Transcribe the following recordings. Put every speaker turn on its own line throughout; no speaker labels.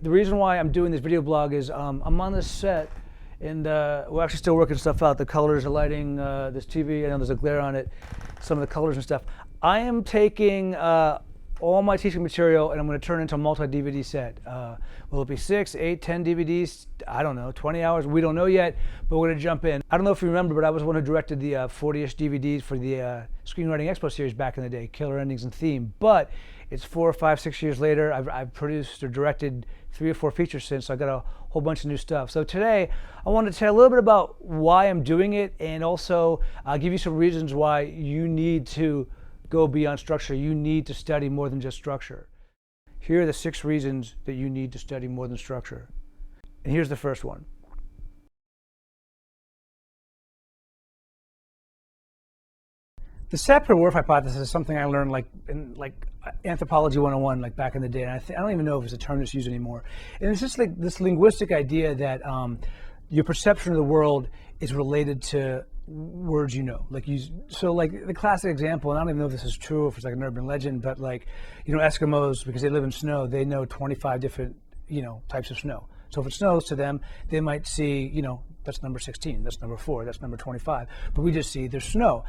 the reason why I'm doing this video blog is I'm on this set, and we're actually still working stuff out. The colors, the lighting, this TV, I know there's a glare on it, some of the colors and stuff. I am taking all my teaching material and I'm going to turn it into a multi-DVD set. Will it be 6, 8, 10 DVDs? I don't know, 20 hours? We don't know yet, but we're going to jump in. I don't know if you remember, but I was the one who directed the 40-ish DVDs for the Screenwriting Expo series back in the day, Killer Endings and Theme. But it's 4, 5, 6 years later. I've produced or directed 3 or 4 features since, so I got a whole bunch of new stuff. So today, I wanted to tell you a little bit about why I'm doing it, and also give you some reasons why you need to go beyond structure. You need to study more than just structure. Here are the 6 reasons that you need to study more than structure. And here's the first one. The Sapir-Whorf hypothesis is something I learned in Anthropology 101, like back in the day. And I don't even know if it's a term that's used anymore. And it's just like this linguistic idea that your perception of the world is related to words you know. So the classic example, and I don't even know if this is true, if it's like an urban legend, but Eskimos, because they live in snow, they know 25 different, types of snow. So if it snows to them, they might see, that's number 16, that's number 4, that's number 25. But we just see there's snow.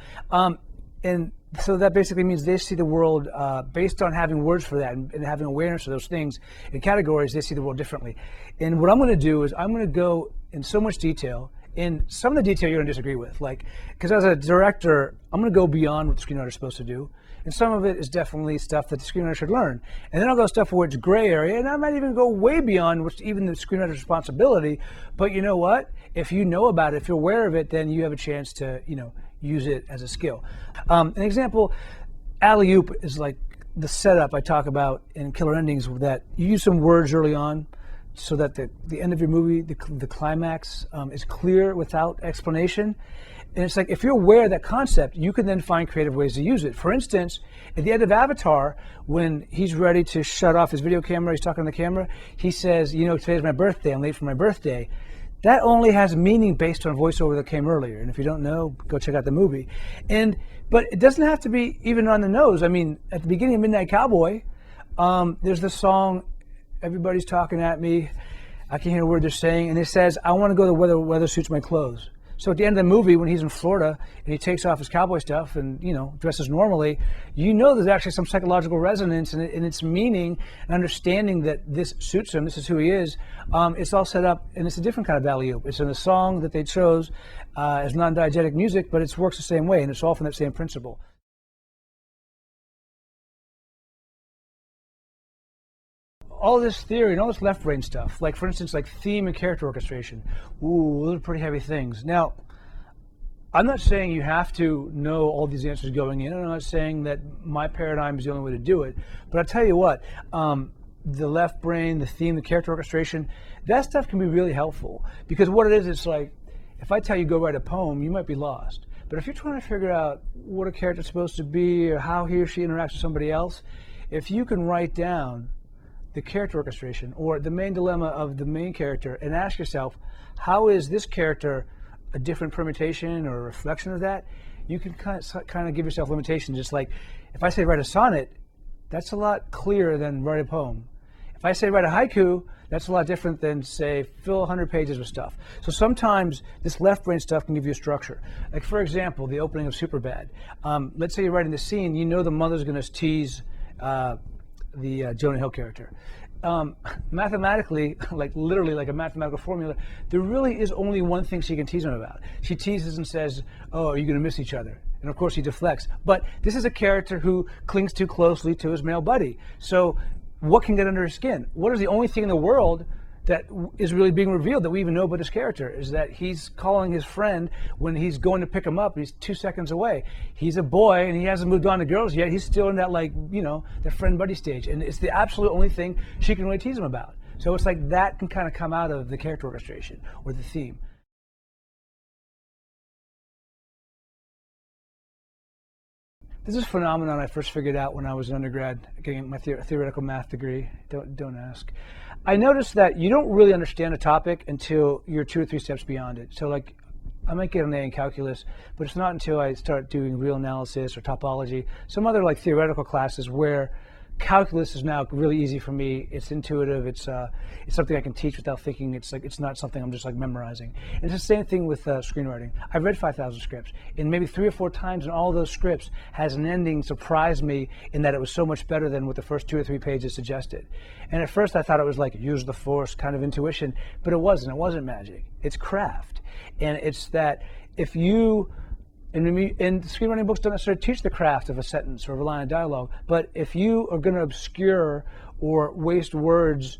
And so that basically means they see the world based on having words for that and having awareness of those things in categories. They see the world differently. And what I'm going to do is I'm going to go in so much detail. In some of the detail you're going to disagree with, because as a director, I'm going to go beyond what the screenwriter's supposed to do. And some of it is definitely stuff that the screenwriter should learn. And then I'll go stuff where it's gray area, and I might even go way beyond what's even the screenwriter's responsibility. But you know what? If you know about it, if you're aware of it, then you have a chance to, use it as a skill. An example, alley-oop is like the setup I talk about in Killer Endings, that you use some words early on so that the end of your movie, the climax, is clear without explanation. And it's like, if you're aware of that concept, you can then find creative ways to use it. For instance, at the end of Avatar, when he's ready to shut off his video camera, he's talking on the camera, he says, today's my birthday, I'm late for my birthday. That only has meaning based on voiceover that came earlier. And if you don't know, go check out the movie. But it doesn't have to be even on the nose. I mean, at the beginning of Midnight Cowboy, there's the song, everybody's talking at me, I can hear a word they're saying, and it says, I want to go to where the weather suits my clothes. So at the end of the movie, when he's in Florida and he takes off his cowboy stuff and dresses normally, there's actually some psychological resonance in its meaning and understanding that this suits him, this is who he is. It's all set up, and it's a different kind of alley-oop. It's in a song that they chose as non-diegetic music, but it works the same way, and it's all from that same principle. All this theory and all this left brain stuff, like for instance, theme and character orchestration. Ooh, those are pretty heavy things. Now, I'm not saying you have to know all these answers going in, and I'm not saying that my paradigm is the only way to do it, but I'll tell you what, the left brain, the theme, the character orchestration, that stuff can be really helpful, because what it is, it's like, if I tell you go write a poem, you might be lost. But if you're trying to figure out what a character's supposed to be, or how he or she interacts with somebody else, if you can write down the character orchestration, or the main dilemma of the main character, and ask yourself, how is this character a different permutation or a reflection of that? You can kind of give yourself limitations. Just like, if I say write a sonnet, that's a lot clearer than write a poem. If I say write a haiku, that's a lot different than, say, fill 100 pages with stuff. So sometimes this left brain stuff can give you a structure. Like, for example, the opening of Superbad. Let's say you're writing the scene, the mother's going to tease the Jonah Hill character. Mathematically, literally like a mathematical formula, there really is only one thing she can tease him about. She teases and says, oh, are you going to miss each other? And of course he deflects. But this is a character who clings too closely to his male buddy. So what can get under his skin? What is the only thing in the world that is really being revealed that we even know about his character, is that he's calling his friend when he's going to pick him up. He's 2 seconds away. He's a boy and he hasn't moved on to girls yet. He's still in that that friend buddy stage. And it's the absolute only thing she can really tease him about. So it's like that can kind of come out of the character orchestration or the theme. This is a phenomenon I first figured out when I was an undergrad getting my theoretical math degree. Don't ask. I noticed that you don't really understand a topic until you're 2 or 3 steps beyond it. So I might get an A in calculus, but it's not until I start doing real analysis or topology, some other theoretical classes where calculus is now really easy for me. It's intuitive. It's something I can teach without thinking. It's not something I'm just like memorizing. And it's the same thing with screenwriting. I've read 5,000 scripts, and maybe 3 or 4 times in all those scripts has an ending surprised me in that it was so much better than what the first 2 or 3 pages suggested. And at first I thought it was like use the force kind of intuition, but it wasn't. It wasn't magic. It's craft, and it's that if you and screenwriting books don't necessarily teach the craft of a sentence or of a line of dialogue, but if you are going to obscure or waste words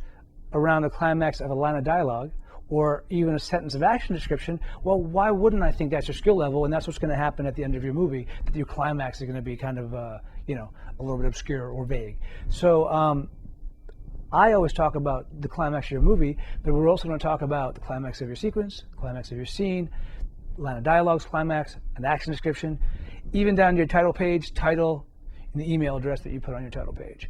around the climax of a line of dialogue or even a sentence of action description, well, why wouldn't I think that's your skill level, and that's what's going to happen at the end of your movie, that your climax is going to be kind of, a little bit obscure or vague. So I always talk about the climax of your movie, but we're also going to talk about the climax of your sequence, the climax of your scene, line of dialogues, climax, an action description, even down to your title page, title, and the email address that you put on your title page.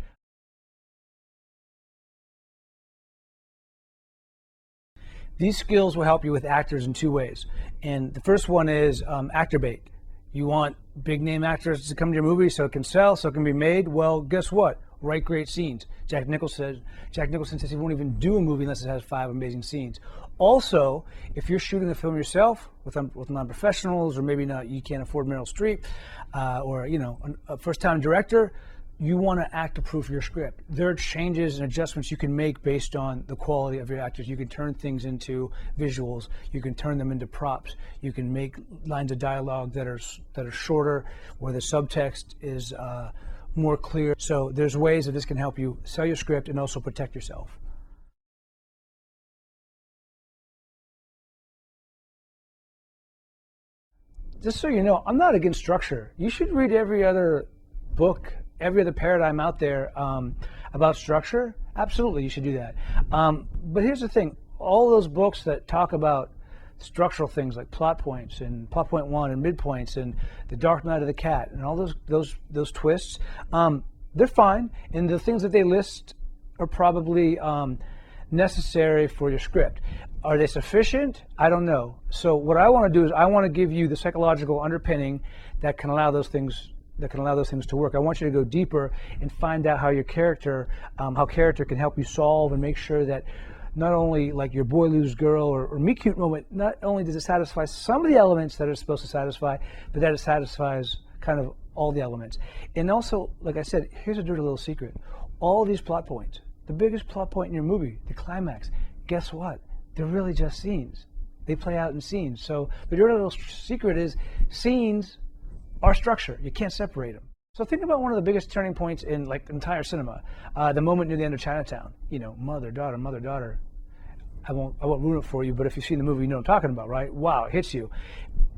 These skills will help you with actors in 2 ways. And the first one is actor bait. You want big name actors to come to your movie so it can sell, so it can be made. Well, guess what? Write great scenes. Jack Nicholson says he won't even do a movie unless it has 5 amazing scenes. Also, if you're shooting a film yourself with non-professionals, or maybe not, you can't afford Meryl Streep, or a first-time director, you want to actor-proof your script. There are changes and adjustments you can make based on the quality of your actors. You can turn things into visuals. You can turn them into props. You can make lines of dialogue that are shorter, where the subtext is more clear. So there's ways that this can help you sell your script and also protect yourself. Just so you know, I'm not against structure. You should read every other book, every other paradigm out there about structure. Absolutely, you should do that. But here's the thing. All those books that talk about structural things like plot points and plot point 1 and midpoints and the dark night of the cat and all those twists, they're fine. And the things that they list are probably necessary for your script. Are they sufficient? I don't know. So what I want to do is I want to give you the psychological underpinning that can allow those things to work. I want you to go deeper and find out how your character, can help you solve and make sure that not only like your boy lose girl or meet cute moment, not only does it satisfy some of the elements that it's supposed to satisfy, but that it satisfies kind of all the elements. And also, like I said, here's a dirty little secret. All these plot points, the biggest plot point in your movie, the climax, guess what? They're really just scenes. They play out in scenes. So the dirty little secret is scenes are structure. You can't separate them. So think about one of the biggest turning points in like entire cinema, the moment near the end of Chinatown. Mother, daughter. I won't ruin it for you, but if you've seen the movie, you know what I'm talking about, right? Wow, it hits you.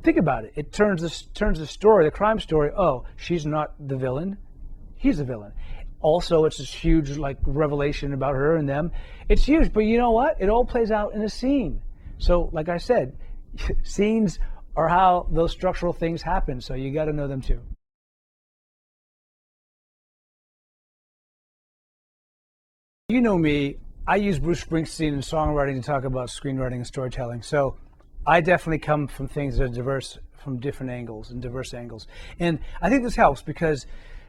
Think about it. It turns the story, the crime story. Oh, she's not the villain. He's the villain. Also, it's this huge like revelation about her and them. It's huge, but you know what? It all plays out in a scene. So, like I said, scenes are how those structural things happen. So you got to know them too. You know me. I use Bruce Springsteen in songwriting to talk about screenwriting and storytelling. So I definitely come from things that are diverse, from different angles and diverse angles. And I think this helps because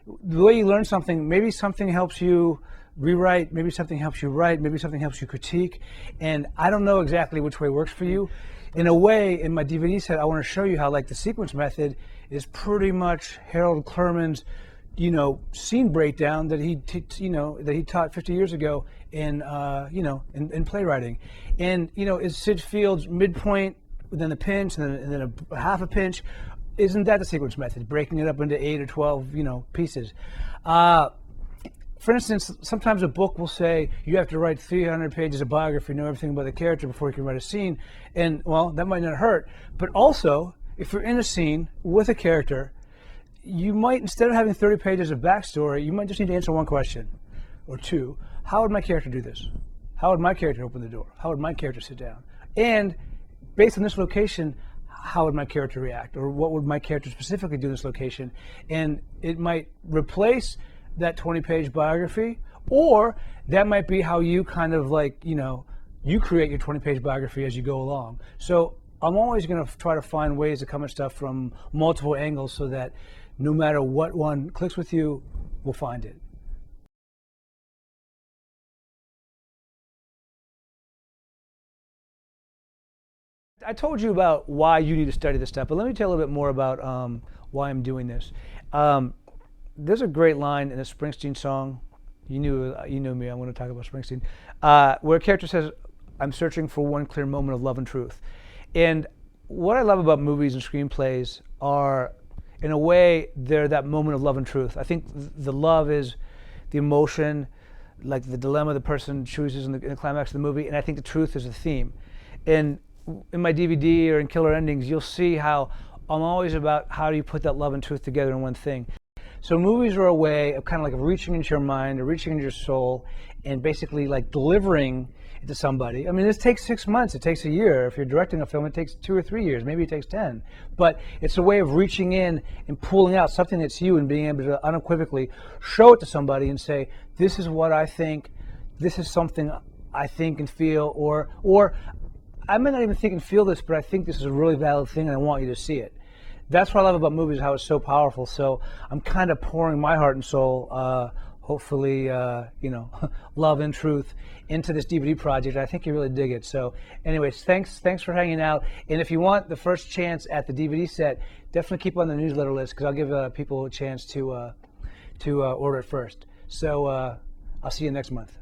the way you learn something, maybe something helps you rewrite, maybe something helps you write, maybe something helps you critique. And I don't know exactly which way works for you. In a way, in my DVD set, I want to show you how like the sequence method is pretty much Harold Clurman's, scene breakdown that he taught 50 years ago in playwriting. And, is Sid Field's midpoint, then a pinch, and then a half a pinch? Isn't that the sequence method, breaking it up into 8 or 12, pieces? For instance, sometimes a book will say you have to write 300 pages of biography, know everything about the character before you can write a scene. And, well, that might not hurt. But also, if you're in a scene with a character, you might, instead of having 30 pages of backstory, you might just need to answer one question or two. How would my character do this? How would my character open the door? How would my character sit down? And based on this location, how would my character react? Or what would my character specifically do in this location? And it might replace that 20-page biography, or that might be how you kind of like, you create your 20-page biography as you go along. So I'm always going to try to find ways to come at stuff from multiple angles so that no matter what one clicks with you, we'll find it. I told you about why you need to study this stuff, but let me tell you a little bit more about why I'm doing this. There's a great line in a Springsteen song. You knew me. I want to talk about Springsteen, where a character says, "I'm searching for one clear moment of love and truth." And what I love about movies and screenplays are, in a way, they're that moment of love and truth. I think the love is the emotion, like the dilemma the person chooses in the climax of the movie, and I think the truth is the theme. And in my DVD or in Killer Endings, you'll see how I'm always about how do you put that love and truth together in one thing. So movies are a way of kind of like reaching into your mind or reaching into your soul and basically like delivering it to somebody. I mean, this takes 6 months, it takes a year. If you're directing a film, it takes 2 or 3 years, maybe it takes 10. But it's a way of reaching in and pulling out something that's you and being able to unequivocally show it to somebody and say, this is what I think, this is something I think and feel, or I may not even think and feel this, but I think this is a really valid thing and I want you to see it. That's what I love about movies, how it's so powerful. So I'm kind of pouring my heart and soul, hopefully, love and truth into this DVD project. I think you really dig it. So anyways, thanks for hanging out. And if you want the first chance at the DVD set, definitely keep on the newsletter list because I'll give people a chance to order it first. So I'll see you next month.